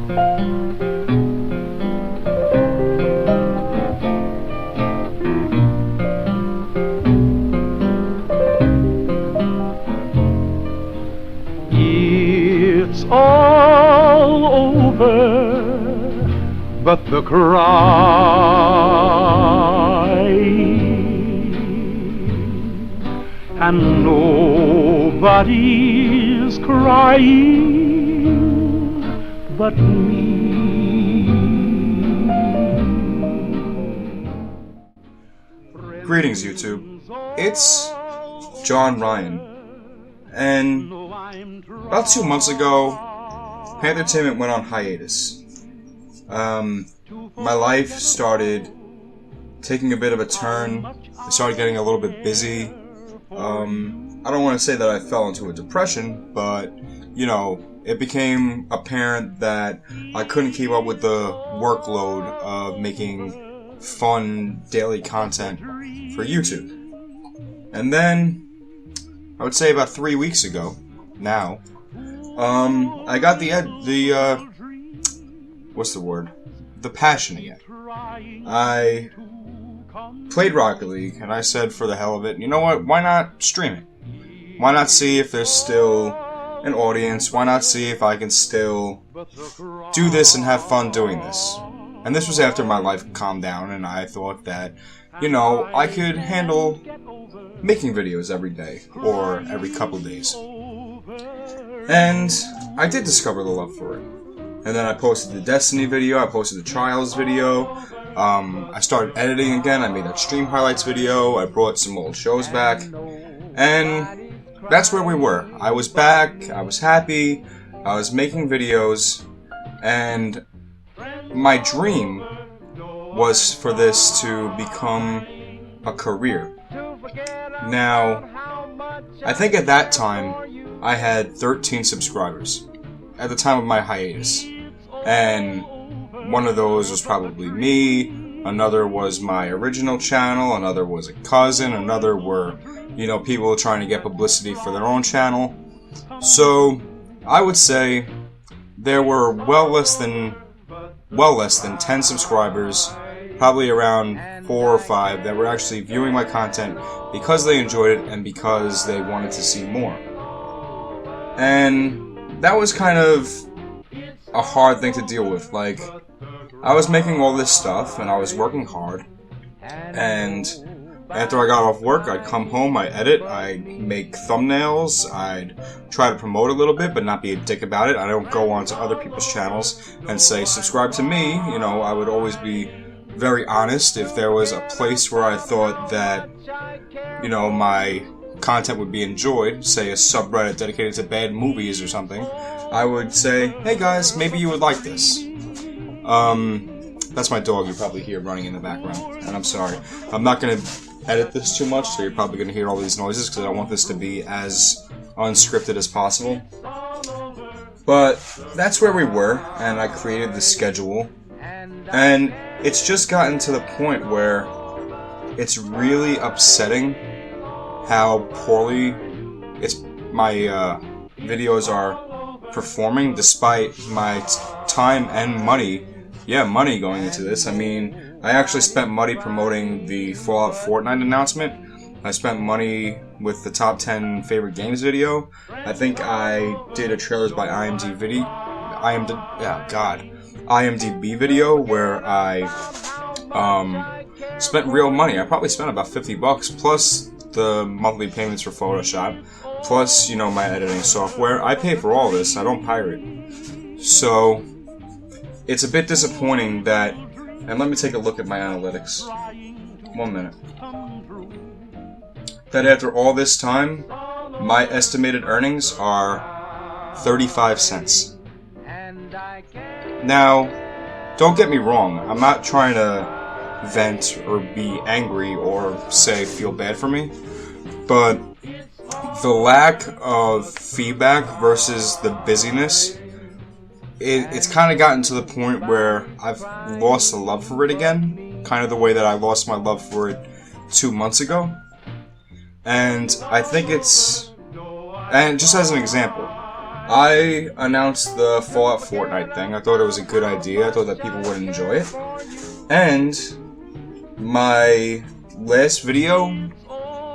It's all over, but the cry, and nobody's crying but me. Greetings, YouTube. It's John Ryan, and about 2 months ago, Panthertainment went on hiatus. My life started taking a bit of a turn. I started getting a little bit busy. I don't want to say that I fell into a depression, but, you know, it became apparent that I couldn't keep up with the workload of making fun daily content for YouTube. And then, I would say about 3 weeks ago, now, I got the passion again. I played Rocket League, and I said for the hell of it, you know what, why not stream it? Why not see if there's still an audience? Why not see if I can still do this and have fun doing this? And this was after my life calmed down, and I thought that, you know, I could handle making videos every day, or every couple days. And I did discover the love for it. And then I posted the Destiny video, I posted the Trials video, I started editing again, I made that stream highlights video, I brought some old shows back, and that's where we were. I was back, I was happy, I was making videos, and my dream was for this to become a career. Now, I think at that time, I had 13 subscribers at the time of my hiatus, and one of those was probably me, another was my original channel, another was a cousin, another were, you know, people trying to get publicity for their own channel. So, I would say there were well less than 10 subscribers, probably around 4 or 5, that were actually viewing my content because they enjoyed it and because they wanted to see more. And that was kind of a hard thing to deal with. Like, I was making all this stuff and I was working hard, and after I got off work, I'd come home, I'd edit, I'd make thumbnails, I'd try to promote a little bit but not be a dick about it. I don't go onto other people's channels and say, subscribe to me. You know, I would always be very honest. If there was a place where I thought that, you know, my content would be enjoyed, say a subreddit dedicated to bad movies or something, I would say, hey guys, maybe you would like this. That's my dog you probably hear running in the background, and I'm sorry. I'm not going to edit this too much, so you're probably going to hear all these noises because I want this to be as unscripted as possible. But that's where we were, and I created the schedule, and it's just gotten to the point where it's really upsetting how poorly my videos are performing, despite my time and money. Yeah, money going into this. I mean, I actually spent money promoting the Fallout 4tnight announcement. I spent money with the top 10 favorite games video. I think I did a trailers by IMDb video where I spent real money. I probably spent about $50 plus the monthly payments for Photoshop, plus, you know, my editing software. I pay for all this. I don't pirate. So it's a bit disappointing that, and let me take a look at my analytics. 1 minute. That after all this time, my estimated earnings are 35 cents. Now, don't get me wrong, I'm not trying to vent or be angry or say feel bad for me, but the lack of feedback versus the busyness, it's kind of gotten to the point where I've lost the love for it again, kind of the way that I lost my love for it 2 months ago. And I think it's, and just as an example, I announced the Fallout 4tnight thing. I thought it was a good idea. I thought that people would enjoy it. And my last video,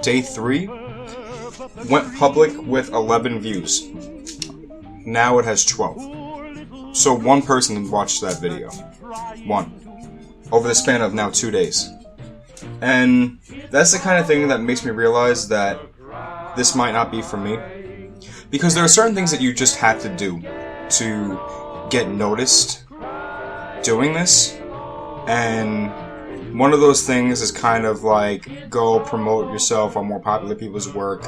day 3, went public with 11 views. Now it has 12. So one person watched that video. One. Over the span of now 2 days. And that's the kind of thing that makes me realize that this might not be for me. Because there are certain things that you just have to do to get noticed doing this. And one of those things is kind of like, go promote yourself on more popular people's work.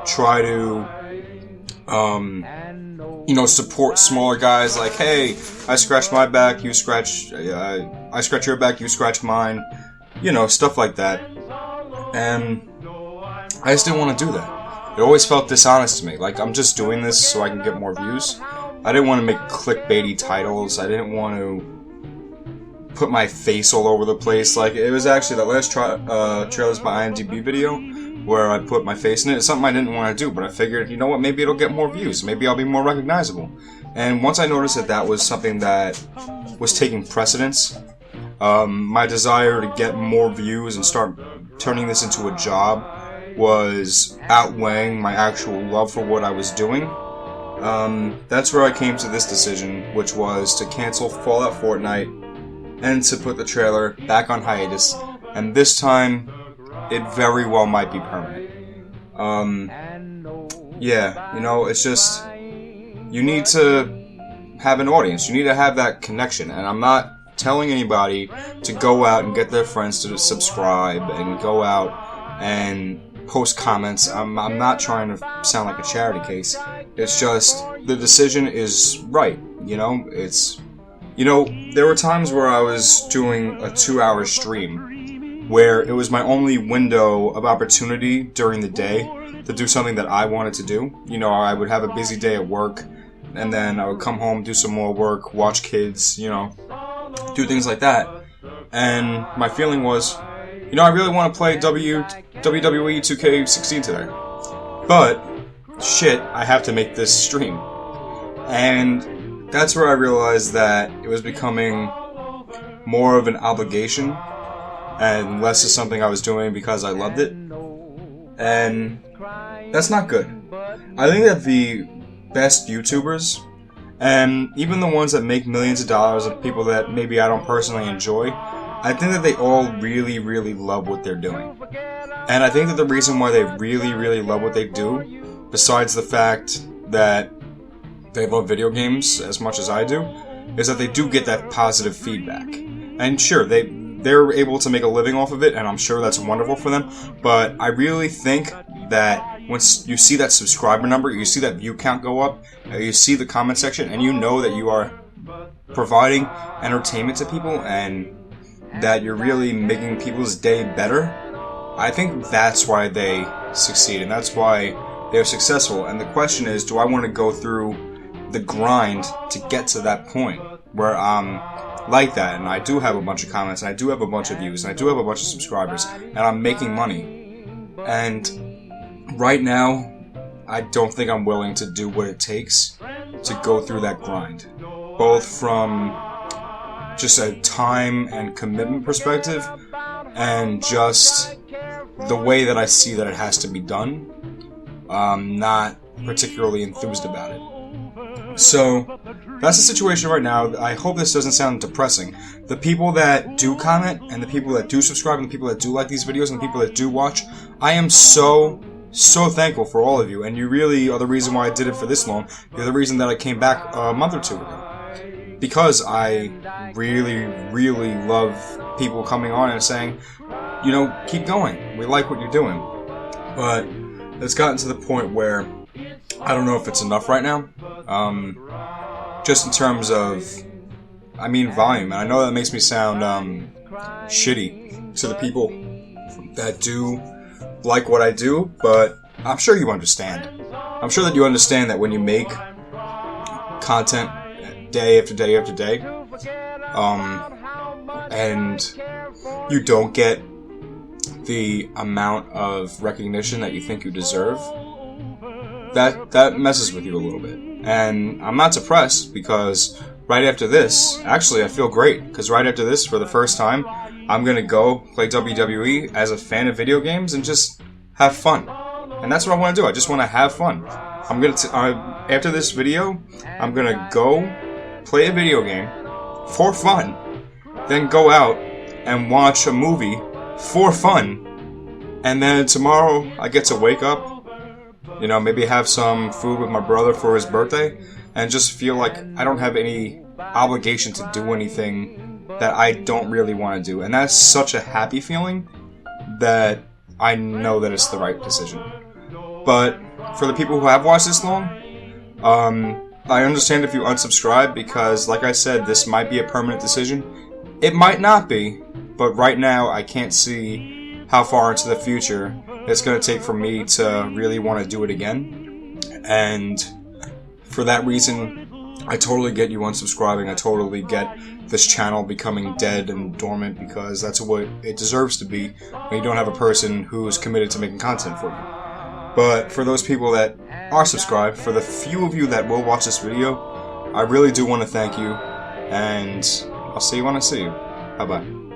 Try to, support smaller guys, like, hey, I scratch my back, you scratch, I scratch your back, you scratch mine, stuff like that. And I just didn't want to do that. It always felt dishonest to me, like, I'm just doing this so I can get more views. I didn't want to make clickbaity titles, I didn't want to put my face all over the place. Like, it was actually that last Trailers by IMDb video where I put my face in it. It's something I didn't want to do, but I figured, you know what, maybe it'll get more views. Maybe I'll be more recognizable. And once I noticed that that was something that was taking precedence, my desire to get more views and start turning this into a job was outweighing my actual love for what I was doing. That's where I came to this decision, which was to cancel Fallout 4tnight and to put the trailer back on hiatus. And this time, it very well might be permanent. It's just, you need to have an audience. You need to have that connection. And I'm not telling anybody to go out and get their friends to subscribe and go out and post comments. I'm not trying to sound like a charity case. It's just, the decision is right. There were times where I was doing a 2-hour stream where it was my only window of opportunity during the day to do something that I wanted to do. I would have a busy day at work, and then I would come home, do some more work, watch kids, do things like that. And my feeling was, I really want to play WWE 2K16 today. But, shit, I have to make this stream. And that's where I realized that it was becoming more of an obligation and less of something I was doing because I loved it. And that's not good. I think that the best YouTubers, and even the ones that make millions of dollars and people that maybe I don't personally enjoy, I think that they all really, really love what they're doing. And I think that the reason why they really, really love what they do, besides the fact that they love video games as much as I do, is that they do get that positive feedback. And sure, they're able to make a living off of it, and I'm sure that's wonderful for them, but I really think that once you see that subscriber number, you see that view count go up, you see the comment section, and you know that you are providing entertainment to people, and that you're really making people's day better, I think that's why they succeed, and that's why they're successful. And the question is, do I want to go through the grind to get to that point where I'm like that, and I do have a bunch of comments, and I do have a bunch of views, and I do have a bunch of subscribers, and I'm making money. And right now, I don't think I'm willing to do what it takes to go through that grind. Both from just a time and commitment perspective, and just the way that I see that it has to be done. I'm not particularly enthused about it. So, that's the situation right now. I hope this doesn't sound depressing. The people that do comment, and the people that do subscribe, and the people that do like these videos, and the people that do watch, I am so thankful for all of you, and you really are the reason why I did it for this long. You're the reason that I came back a month or two ago. Because I really, really love people coming on and saying, keep going. We like what you're doing. But it's gotten to the point where I don't know if it's enough right now. Just in terms of, volume. And I know that makes me sound shitty to the people that do like what I do, but I'm sure you understand. I'm sure that you understand that when you make content day after day after day, and you don't get the amount of recognition that you think you deserve, that messes with you a little bit. And I'm not depressed because right after this, actually I feel great, because right after this, for the first time, I'm gonna go play WWE as a fan of video games and just have fun. And that's what I want to do. I just want to have fun. I'm gonna after this video, I'm gonna go play a video game for fun, then go out and watch a movie for fun, and then tomorrow I get to wake up, you know, maybe have some food with my brother for his birthday, and just feel like I don't have any obligation to do anything that I don't really want to do. And that's such a happy feeling that I know that it's the right decision. But for the people who have watched this long, I understand if you unsubscribe, because like I said, this might be a permanent decision. It might not be, but right now I can't see how far into the future it's going to take for me to really want to do it again. And for that reason, I totally get you unsubscribing. I totally get this channel becoming dead and dormant, because that's what it deserves to be when you don't have a person who's committed to making content for you. But for those people that are subscribed, for the few of you that will watch this video, I really do want to thank you, and I'll see you when I see you. Bye-bye.